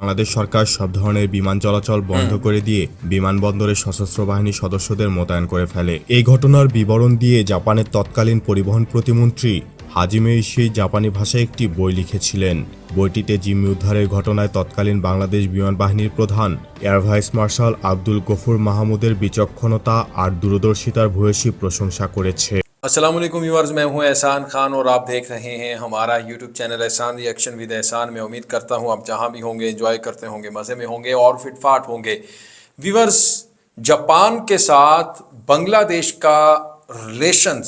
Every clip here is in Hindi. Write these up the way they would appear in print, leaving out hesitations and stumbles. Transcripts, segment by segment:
বাংলাদেশ সরকার সব ধরনের বিমান চলাচল বন্ধ করে দিয়ে বিমানবন্দরে সশস্ত্র বাহিনীর সদস্যদের মোতায়েন করে ফেলে। এই ঘটনার বিবরণ দিয়ে জাপানের তৎকালীন পরিবহন প্রতিমন্ত্রী হাজিমে ইশিই জাপানি ভাষায় একটি বই লিখেছিলেন। বইটিতে জিম্মি উদ্ধারের ঘটনায় তৎকালীন বাংলাদেশ বিমান বাহিনীর প্রধান air vice marshal Abdul Gafur মাহমুদের বিচক্ষণতা আর দূরদর্শিতার ভূয়সী প্রশংসা করেছে। अस्सलाम वालेकुम व्यूअर्स, मैं हूं एहसान खान और आप देख रहे हैं हमारा यूट्यूब चैनल एहसान रिएक्शन विद एहसान। मैं उम्मीद करता हूं आप जहां भी होंगे एंजॉय करते होंगे, मज़े में होंगे और फिटफाट होंगे। व्यूअर्स, जापान के साथ बांग्लादेश का रिलेशंस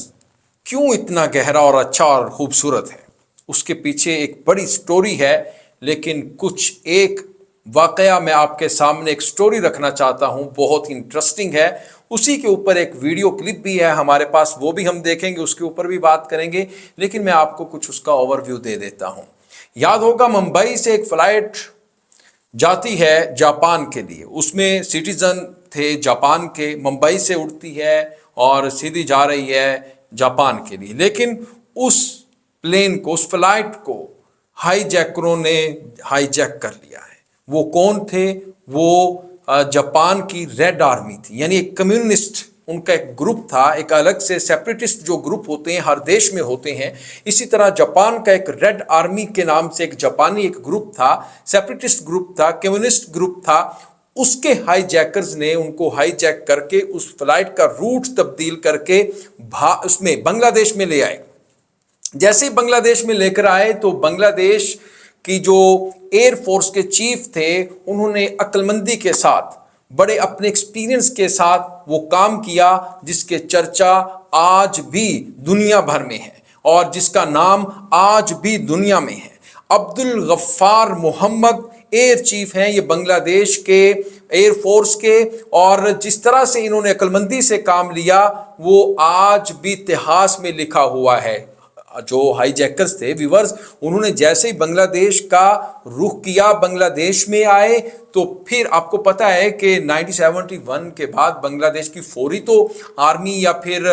क्यों इतना गहरा और अच्छा और ख़ूबसूरत है, उसके पीछे एक बड़ी स्टोरी है। लेकिन कुछ एक वाकया मैं आपके सामने एक स्टोरी रखना चाहता हूं, बहुत ही इंटरेस्टिंग है। उसी के ऊपर एक वीडियो क्लिप भी है हमारे पास, वो भी हम देखेंगे, उसके ऊपर भी बात करेंगे। लेकिन मैं आपको कुछ उसका ओवरव्यू दे देता हूं। याद होगा मुंबई से एक फ़्लाइट जाती है जापान के लिए, उसमें सिटीज़न थे जापान के, मुंबई से उड़ती है और सीधी जा रही है जापान के लिए। लेकिन उस प्लेन को, उस फ्लाइट को हाईजैकरों ने हाईजैक कर लिया है। वो कौन थे? वो जापान की रेड आर्मी थी, यानी एक कम्युनिस्ट, उनका एक ग्रुप था, एक अलग से सेपरेटिस्ट जो ग्रुप होते हैं हर देश में होते हैं, इसी तरह जापान का एक रेड आर्मी के नाम से एक जापानी एक ग्रुप था, सेपरेटिस्ट ग्रुप था, कम्युनिस्ट ग्रुप था। उसके हाईजैकर्स ने उनको हाईजैक करके उस फ्लाइट का रूट तब्दील करके उसमें बांग्लादेश में ले आए। जैसे ही बांग्लादेश में लेकर आए तो बांग्लादेश कि जो एयरफोर्स के चीफ थे, उन्होंने अक्लमंदी के साथ, बड़े अपने एक्सपीरियंस के साथ वो काम किया जिसके चर्चा आज भी दुनिया भर में है और जिसका नाम आज भी दुनिया में है। अब्दुल गफ्फार मोहम्मद एयर चीफ हैं ये बांग्लादेश के एयरफोर्स के, और जिस तरह से इन्होंने अक्लमंदी से काम लिया वो आज भी इतिहास में लिखा हुआ है। जो हाईजैकर्स थे व्यूअर्स, उन्होंने जैसे ही बांग्लादेश का रुख किया, बांग्लादेश में आए, तो फिर आपको पता है कि 1971 के बाद बांग्लादेश की फौरी तो आर्मी या फिर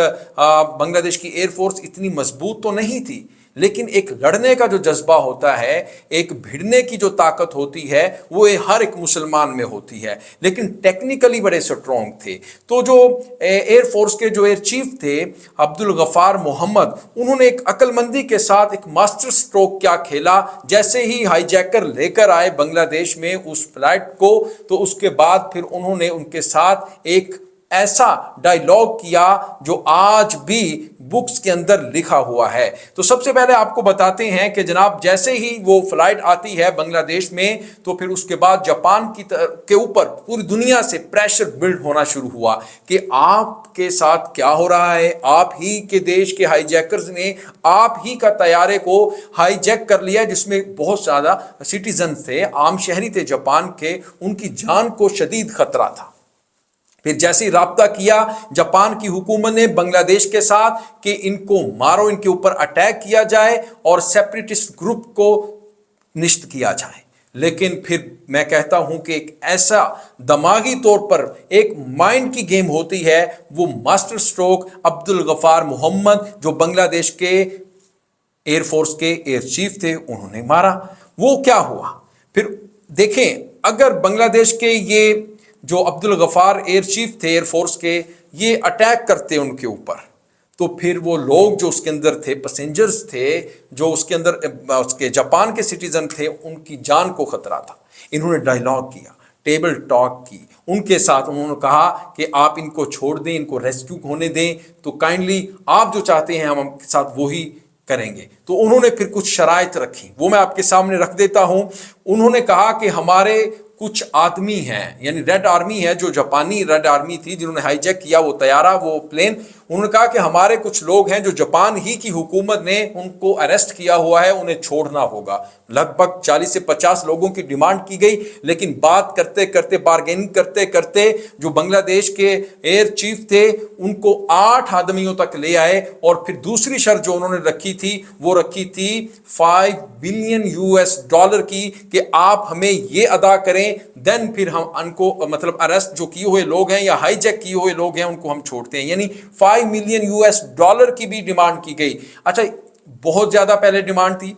बांग्लादेश की एयरफोर्स इतनी मजबूत तो नहीं थी, लेकिन एक लड़ने का जो जज्बा होता है, एक भिड़ने की जो ताकत होती है, वो हर एक मुसलमान में होती है। लेकिन टेक्निकली बड़े स्ट्रॉन्ग थे। तो जो एयरफोर्स के जो एयर चीफ थे अब्दुल गफ्फार मोहम्मद, उन्होंने एक अक्लमंदी के साथ एक मास्टर स्ट्रोक क्या खेला। जैसे ही हाईजैकर लेकर आए बांग्लादेश में उस फ्लाइट को, तो उसके बाद फिर उन्होंने उनके साथ एक ऐसा डायलॉग किया जो आज भी बुक्स के अंदर लिखा हुआ है। तो सबसे पहले आपको बताते हैं कि जनाब, जैसे ही वो फ्लाइट आती है बांग्लादेश में, तो फिर उसके बाद जापान के ऊपर पूरी दुनिया से प्रेशर बिल्ड होना शुरू हुआ कि आपके साथ क्या हो रहा है। आप ही के देश के हाईजैकर्स ने आप ही का तैयारे को हाईजैक कर लिया, जिसमें बहुत ज़्यादा सिटीजन थे, आम शहरी थे जापान के, उनकी जान को शदीद खतरा था। फिर जैसे ही राब्ता किया जापान की हुकूमत ने बांग्लादेश के साथ कि इनको मारो, इनके ऊपर अटैक किया जाए और सेपरेटिस्ट ग्रुप को निश्चित किया जाए। लेकिन फिर मैं कहता हूं कि एक ऐसा दिमागी तौर पर एक माइंड की गेम होती है, वो मास्टर स्ट्रोक अब्दुल गफ्फार मोहम्मद जो बांग्लादेश के एयरफोर्स के एयर चीफ थे, उन्होंने मारा। वो क्या हुआ फिर देखें, अगर बांग्लादेश के ये जो अब्दुल गफ्फार एयर चीफ थे एयरफोर्स के, ये अटैक करते उनके ऊपर, तो फिर वो लोग जो उसके अंदर थे, पैसेंजर्स थे जो उसके अंदर उसके जापान के सिटीजन थे, उनकी जान को खतरा था। इन्होंने डायलॉग किया, टेबल टॉक की उनके साथ। उन्होंने कहा कि आप इनको छोड़ दें, इनको रेस्क्यू होने दें, तो काइंडली आप जो चाहते हैं हम आपके साथ वही करेंगे। तो उन्होंने फिर कुछ शराइत रखी, वो मैं आपके सामने रख देता हूं। उन्होंने कहा कि हमारे कुछ आदमी हैं, यानी रेड आर्मी है, जो जापानी रेड आर्मी थी जिन्होंने हाईजैक किया वो तैयारा, वो प्लेन। उन्होंने कहा कि हमारे कुछ लोग हैं जो जापान ही की हुकूमत ने उनको अरेस्ट किया हुआ है, उन्हें छोड़ना होगा। लगभग 40 से 50 लोगों की डिमांड की गई, लेकिन बात करते करते, बार्गेनिंग करते करते जो बांग्लादेश के एयर चीफ थे उनको 8 आदमियों तक ले आए। और फिर दूसरी शर्त जो उन्होंने रखी थी वो रखी थी $5 बिलियन की, कि आप हमें ये अदा करें, देन फिर हम उनको मतलब अरेस्ट जो किए हुए लोग हैं या हाईजैक किए हुए लोग हैं उनको हम छोड़ते हैं। यानी $5 मिलियन की भी डिमांड की गई। अच्छा, बहुत ज्यादा पहले डिमांड थी।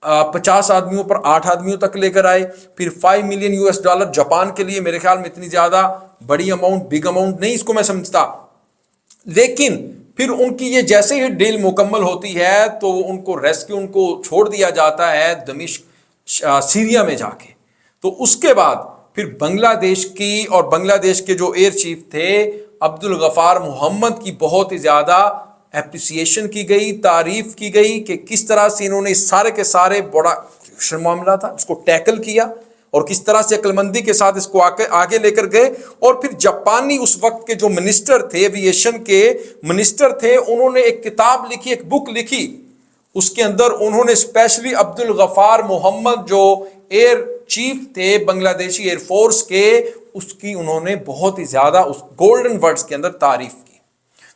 50 आदमियों पर 8 आदमियों तक लेकर आए। फिर $5 मिलियन जापान के लिए मेरे ख्याल में इतनी ज्यादा बड़ी अमाउंट, बिग अमाउंट नहीं इसको मैं समझता, लेकिन फिर उनकी ये जैसे ही डील मुकम्मल होती है तो उनको रेस्क्यू, उनको छोड़ दिया जाता है दमिश्क सीरिया में जाके। तो उसके बाद फिर बांग्लादेश की, और बांग्लादेश के जो एयर चीफ थे अब्दुल गफार मोहम्मद की बहुत ही ज्यादा एप्रिसिएशन की गई, तारीफ की गई कि किस तरह से इन्होंने सारे के सारे, बड़ा मामला था, उसको टैकल किया और किस तरह से अक्लमंदी के साथ इसको आगे लेकर गए। और फिर जापानी उस वक्त के जो मिनिस्टर थे, एविएशन के मिनिस्टर थे, उन्होंने एक किताब लिखी, एक बुक लिखी, उसके अंदर उन्होंने स्पेशली अब्दुल गफार मोहम्मद जो एयर चीफ थे बांग्लादेशी एयरफोर्स के, उसकी उन्होंने बहुत ही ज्यादा उस गोल्डन वर्ड्स के अंदर तारीफ की।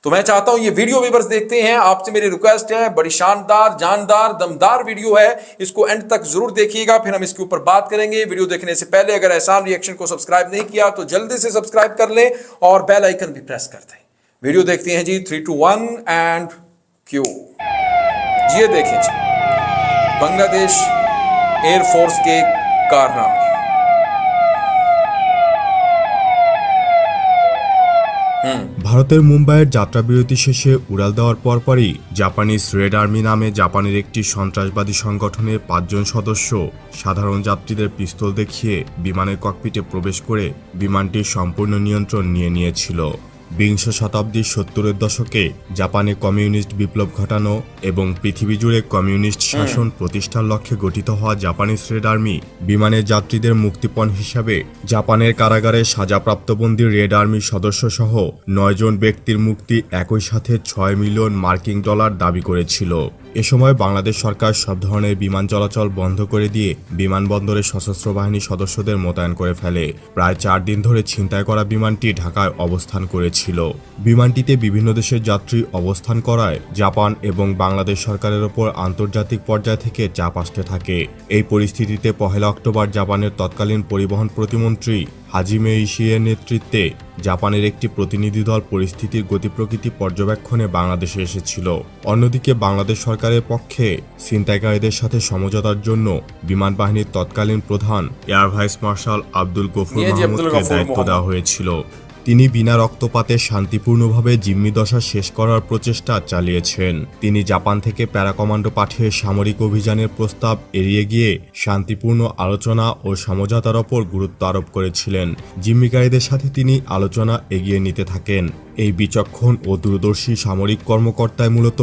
तो मैं चाहता हूं ये वीडियो व्यूअर्स देखते हैं, आपसे मेरी रिक्वेस्ट है, बड़ी शानदार, जानदार, दमदार वीडियो है, इसको एंड तक जरूर देखिएगा, फिर हम इसके ऊपर बात करेंगे। वीडियो देखने से पहले अगर एहसान रिएक्शन को सब्सक्राइब नहीं किया तो जल्दी से सब्सक्राइब कर लें और बेल आइकन भी प्रेस कर दें। वीडियो देखते हैं जी, 3, 2, 1 एंड क्यू। ये देखें जी, बांग्लादेश एयरफोर्स के कारनामे। ভারতের মুম্বাইয়ের যাত্রাবিরতি শেষে উড়াল দেওয়ার পরপরই জাপানিজ রেড আর্মি নামে জাপানের একটি সন্ত্রাসবাদী সংগঠনের 5 জন সদস্য সাধারণ যাত্রীদের পিস্তল দেখিয়ে বিমানের ককপিটে প্রবেশ করে বিমানটির সম্পূর্ণ নিয়ন্ত্রণ নিয়ে নিয়েছিল। বিংশ শতাব্দীর 70-এর দশকে জাপানে কমিউনিস্ট বিপ্লব ঘটানো এবং পৃথিবী জুড়ে কমিউনিস্ট শাসন প্রতিষ্ঠার লক্ষ্যে গঠিত হওয়া জাপানিজ রেড আর্মি বিমানের যাত্রীদের মুক্তিপণ হিসাবে জাপানের কারাগারে সাজাপ্রাপ্ত বন্দী রেড আর্মির সদস্য সহ 9 জন ব্যক্তির মুক্তি একই সাথে $6 মিলিয়ন দাবি করেছিল। এ সময় বাংলাদেশ সরকার সব ধরনের বিমান চলাচল বন্ধ করে দিয়ে বিমানবন্দরে সশস্ত্র বাহিনী সদস্যদের মোতায়েন করে ফেলে। প্রায় 4 দিন ধরে ছিনতাই করা বিমানটি ঢাকায় অবস্থান করেছিল। বিমানটিতে বিভিন্ন দেশের যাত্রী অবস্থান করায় জাপান এবং বাংলাদেশ সরকারের ওপর আন্তর্জাতিক পর্যায় থেকে চাপ আসতে থাকে। এই পরিস্থিতিতে 1 অক্টোবর জাপানের তৎকালীন পরিবহন প্রতিমন্ত্রী হাজিমে ইশিয়ের নেতৃত্বে জাপানের একটি প্রতিনিধি দল পরিস্থিতির গতি প্রকৃতি পর্যবেক্ষণে বাংলাদেশে এসেছিল। অন্যদিকে বাংলাদেশ সরকারের পক্ষে ছিনতাইকারীদের সাথে সমঝোতার জন্য বিমান বাহিনীর তৎকালীন প্রধান air vice marshal Abdul Gafur মাহমুদকে দায়িত্ব দেওয়া হয়েছিল। তিনি বিনা রক্তপাতে শান্তিপূর্ণভাবে জিম্মি দশা শেষ করার প্রচেষ্টা চালিয়েছেন। তিনি জাপান থেকে প্যারা কমান্ডো পাঠিয়ে সামরিক অভিযানের প্রস্তাব এড়িয়ে গিয়ে শান্তিপূর্ণ আলোচনা ও সমঝোতার ওপর গুরুত্ব আরোপ করেছিলেন। জিম্মিকারীদের সাথে তিনি আলোচনা এগিয়ে নিতে থাকেন। এই বিচক্ষণ ও দূরদর্শী সামরিক কর্মকর্তায় মূলত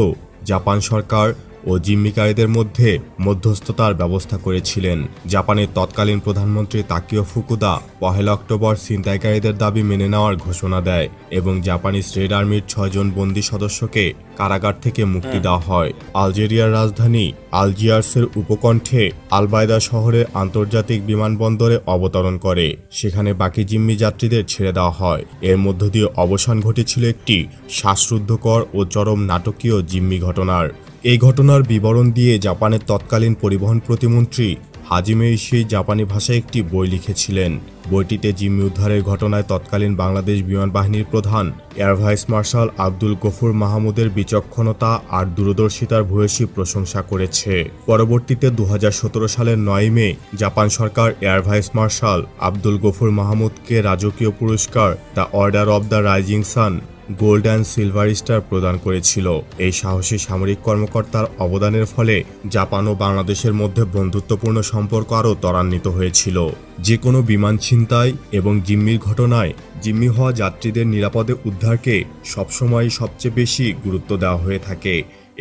জাপান সরকার ও জিম্মিকারীদের মধ্যে মধ্যস্থতার ব্যবস্থা করেছিলেন। জাপানের তৎকালীন প্রধানমন্ত্রী তাকিও ফুকুদা 1 অক্টোবর ছিনতাইকারীদের দাবি মেনে নেওয়ার ঘোষণা দেয় এবং জাপানিজ রেড আর্মির 6 জন বন্দী সদস্যকে কারাগার থেকে মুক্তি দেওয়া হয়। আলজেরিয়ার রাজধানী আলজিয়ার্সের উপকণ্ঠে আলবায়দা শহরে আন্তর্জাতিক বিমানবন্দরে অবতরণ করে। সেখানে বাকি জিম্মি যাত্রীদের ছেড়ে দেওয়া হয়। এর মধ্য দিয়ে অবসান ঘটেছিল একটি শ্বাসরুদ্ধকর ও চরম নাটকীয় জিম্মি ঘটনার। এই ঘটনার বিবরণ দিয়ে জাপানের তৎকালীন পরিবহন প্রতিমন্ত্রী হাজিমে ইশি জাপানি ভাষায় একটি বই লিখেছিলেন। বইটিতে জিম্মি উদ্ধারের ঘটনায় তৎকালীন বাংলাদেশ বিমান বাহিনীর প্রধান air vice marshal Abdul Gafur মাহমুদের বিচক্ষণতা আর দূরদর্শিতার ভূয়সী প্রশংসা করেছে। পরবর্তীতে 2017 সালের 9 মে জাপান সরকার air vice marshal Abdul Gafur মাহমুদকে রাজকীয় পুরস্কার the order of the rising sun gold and silver star প্রদান করেছিল। এই সাহসী সামরিক কর্মকর্তার অবদানের ফলে জাপান ও বাংলাদেশের মধ্যে বন্ধুত্বপূর্ণ সম্পর্ক আরও ত্বরান্বিত হয়েছিল। যে কোনো বিমান ছিনতাই এবং জিম্মির ঘটনায় জিম্মি হওয়া যাত্রীদের নিরাপদে উদ্ধারকে সবসময় সবচেয়ে বেশি গুরুত্ব দেওয়া হয়ে থাকে।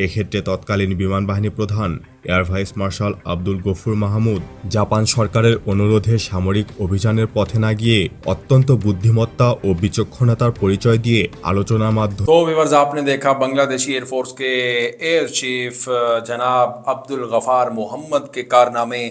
এক্ষেত্রে তৎকালীন বিমান বাহিনী প্রধান air vice marshal Abdul Gafur Mahmud Japan সরকারের অনুরোধে সামরিক অভিযানের পথে না গিয়ে অত্যন্ত বুদ্ধিমত্তা ও বিচক্ষণতার পরিচয় দিয়ে আলোচনার মাধ্যমে। तो व्यूअर्स आपने देखा बांग्लादेशी एयरफोर्स के एयर चीफ जनाब अब्दुल गफार मोहम्मद के कारनामे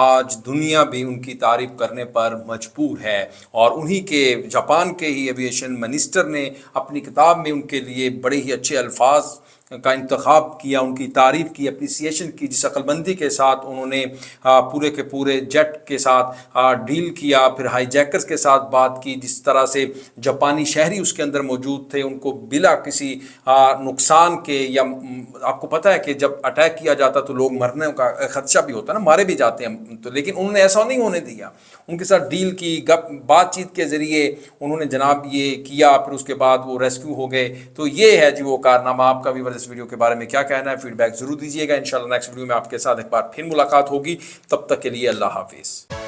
आज दुनिया भी उनकी तारीफ करने पर मजबूर है और उन्हीं के जापान के ही एविएशन मिनिस्टर ने अपनी किताब में उनके लिए बड़े ही अच्छे अल्फाज का इंतखाब किया, उनकी तारीफ़ की, अप्रिसिएशन की, जिस अक्लमंदी के साथ उन्होंने पूरे के पूरे जेट के साथ डील किया, फिर हाईजैकर्स के साथ बात की, जिस तरह से जापानी शहरी उसके अंदर मौजूद थे, उनको बिला किसी नुकसान के, या आपको पता है कि जब अटैक किया जाता तो लोग मरने का खदशा भी होता है ना, मारे भी जाते हैं, तो लेकिन उन्होंने ऐसा नहीं होने दिया, उनके साथ डील की, बातचीत के ज़रिए उन्होंने जनाब ये किया, फिर उसके बाद वो रेस्क्यू हो गए। तो ये है जी वो कारनामा। आपका भी इस वीडियो के बारे में क्या कहना है, फीडबैक ज़रूर दीजिएगा। इंशाल्लाह नेक्स्ट वीडियो में आपके साथ एक बार फिर मुलाकात होगी, तब तक के लिए अल्लाह हाफिज़।